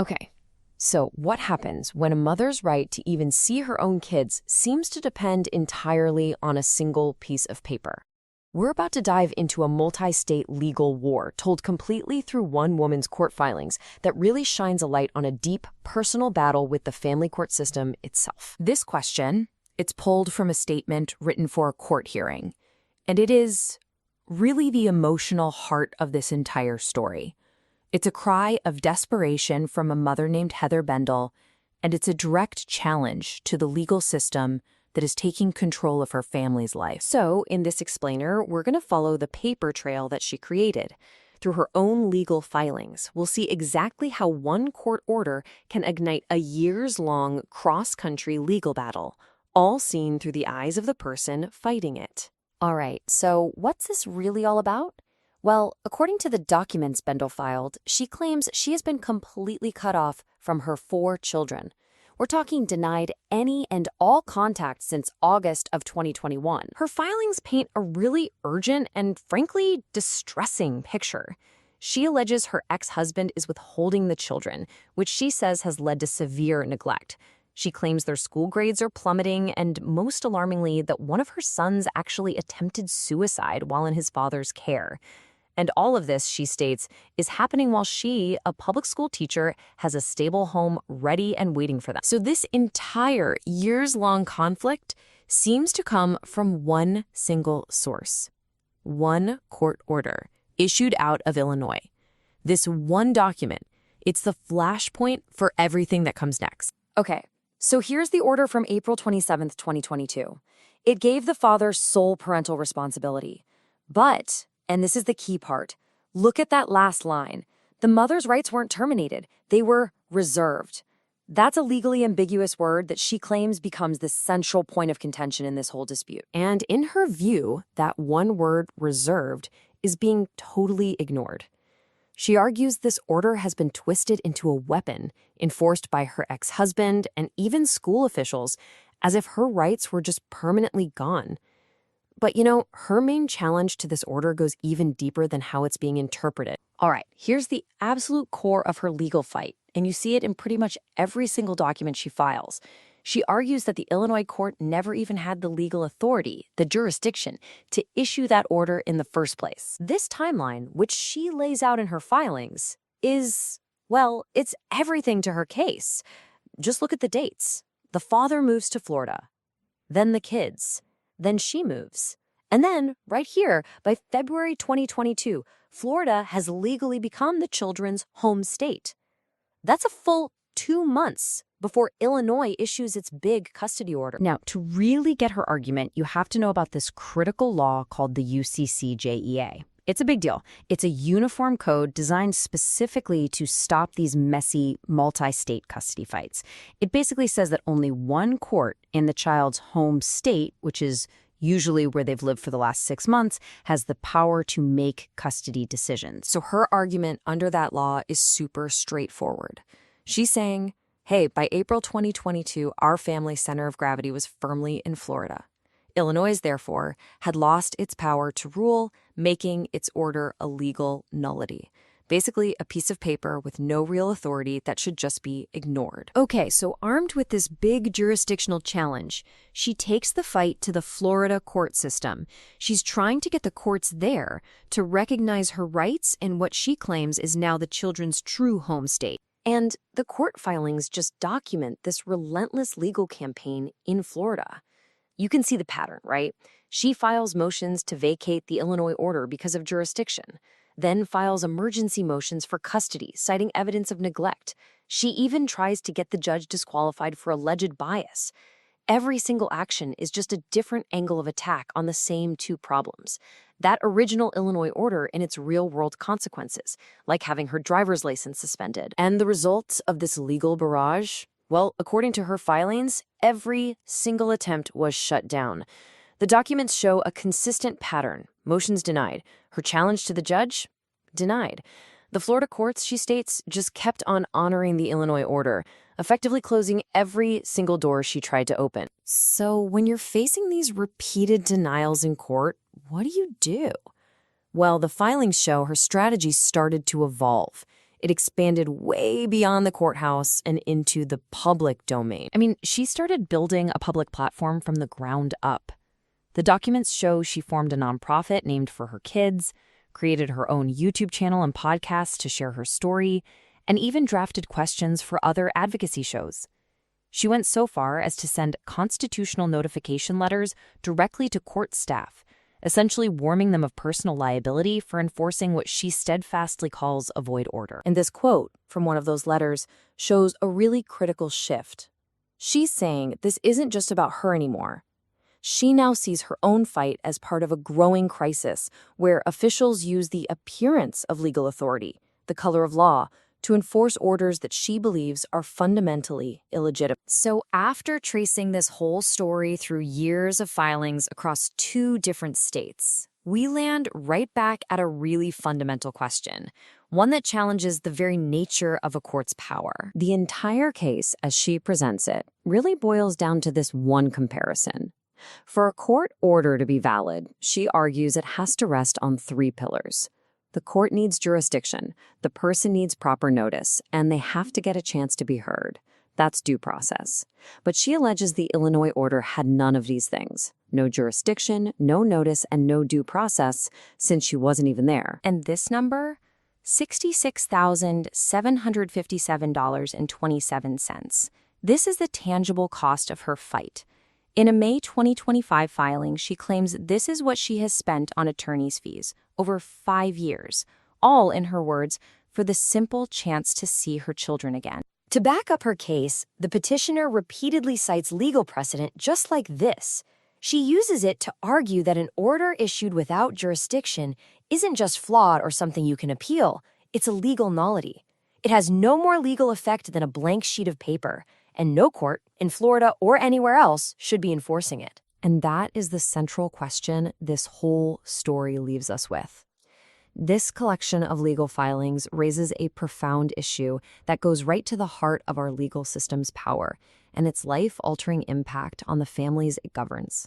Okay, so what happens when a mother's right to even see her own kids seems to depend entirely on a single piece of paper? We're about to dive into a multi-state legal war told completely through one woman's court filings that really shines a light on a deep, personal battle with the family court system itself. This question, it's pulled from a statement written for a court hearing, and it is really the emotional heart of this entire story. It's a cry of desperation from a mother named Heather Bendl, and it's a direct challenge to the legal system that is taking control of her family's life. So, in this explainer, we're going to follow the paper trail that she created. Through her own legal filings, we'll see exactly how one court order can ignite a years-long cross-country legal battle, all seen through the eyes of the person fighting it. All right, so what's this really all about? Well, according to the documents Bendl filed, she claims she has been completely cut off from her 4 children. We're talking denied any and all contact since August of 2021. Her filings paint a really urgent and, frankly, distressing picture. She alleges her ex-husband is withholding the children, which she says has led to severe neglect. She claims their school grades are plummeting, and most alarmingly, that one of her sons actually attempted suicide while in his father's care. And all of this, she states, is happening while she, a public school teacher, has a stable home ready and waiting for them. So this entire years-long conflict seems to come from one single source, one court order issued out of Illinois. This one document, it's the flashpoint for everything that comes next. Okay, so here's the order from April 27th, 2022. It gave the father sole parental responsibility, but... and this is the key part. Look at that last line. The mother's rights weren't terminated. They were reserved. That's a legally ambiguous word that she claims becomes the central point of contention in this whole dispute. And in her view, that one word, reserved, is being totally ignored. She argues this order has been twisted into a weapon enforced by her ex-husband and even school officials, as if her rights were just permanently gone. But, you know, her main challenge to this order goes even deeper than how it's being interpreted. All right, here's the absolute core of her legal fight, and you see it in pretty much every single document she files. She argues that the Illinois court never even had the legal authority, the jurisdiction, to issue that order in the first place. This timeline, which she lays out in her filings, is, well, it's everything to her case. Just look at the dates. The father moves to Florida, then the kids. Then she moves. And then, right here, by February 2022, Florida has legally become the children's home state. That's a full 2 months before Illinois issues its big custody order. Now, to really get her argument, you have to know about this critical law called the UCCJEA. It's a big deal. It's a uniform code designed specifically to stop these messy multi-state custody fights. It basically says that only one court in the child's home state, which is usually where they've lived for the last 6 months, has the power to make custody decisions. So her argument under that law is super straightforward. She's saying, hey, by April 2022, our family center of gravity was firmly in Florida. Illinois, therefore, had lost its power to rule, making its order a legal nullity. Basically, a piece of paper with no real authority that should just be ignored. Okay, so armed with this big jurisdictional challenge, she takes the fight to the Florida court system. She's trying to get the courts there to recognize her rights in what she claims is now the children's true home state. And the court filings just document this relentless legal campaign in Florida. You can see the pattern, right? She files motions to vacate the Illinois order because of jurisdiction, then files emergency motions for custody, citing evidence of neglect. She even tries to get the judge disqualified for alleged bias. Every single action is just a different angle of attack on the same 2 problems. That original Illinois order and its real-world consequences, like having her driver's license suspended. And the results of this legal barrage? Well, according to her filings, every single attempt was shut down. The documents show a consistent pattern. Motions denied. Her challenge to the judge? Denied. The Florida courts, she states, just kept on honoring the Illinois order, effectively closing every single door she tried to open. So when you're facing these repeated denials in court, what do you do? Well, the filings show her strategy started to evolve. It expanded way beyond the courthouse and into the public domain. I mean, she started building a public platform from the ground up. The documents show she formed a nonprofit named for her kids, created her own YouTube channel and podcast to share her story, and even drafted questions for other advocacy shows. She went so far as to send constitutional notification letters directly to court staff, essentially warning them of personal liability for enforcing what she steadfastly calls a void order. And this quote from one of those letters shows a really critical shift. She's saying this isn't just about her anymore. She now sees her own fight as part of a growing crisis where officials use the appearance of legal authority, the color of law, to enforce orders that she believes are fundamentally illegitimate. So after tracing this whole story through years of filings across 2 different states, we land right back at a really fundamental question, one that challenges the very nature of a court's power. The entire case, as she presents it, really boils down to this one comparison. For a court order to be valid, she argues it has to rest on 3 pillars. The court needs jurisdiction, the person needs proper notice, and they have to get a chance to be heard. That's due process. But she alleges the Illinois order had none of these things. No jurisdiction, no notice, and no due process, since she wasn't even there. And this number? $66,757.27. This is the tangible cost of her fight. In a May 2025 filing, she claims this is what she has spent on attorney's fees over 5 years, all, in her words, for the simple chance to see her children again. To back up her case, the petitioner repeatedly cites legal precedent just like this. She uses it to argue that an order issued without jurisdiction isn't just flawed or something you can appeal, it's a legal nullity. It has no more legal effect than a blank sheet of paper, and no court, in Florida or anywhere else, should be enforcing it. And that is the central question this whole story leaves us with. This collection of legal filings raises a profound issue that goes right to the heart of our legal system's power and its life-altering impact on the families it governs.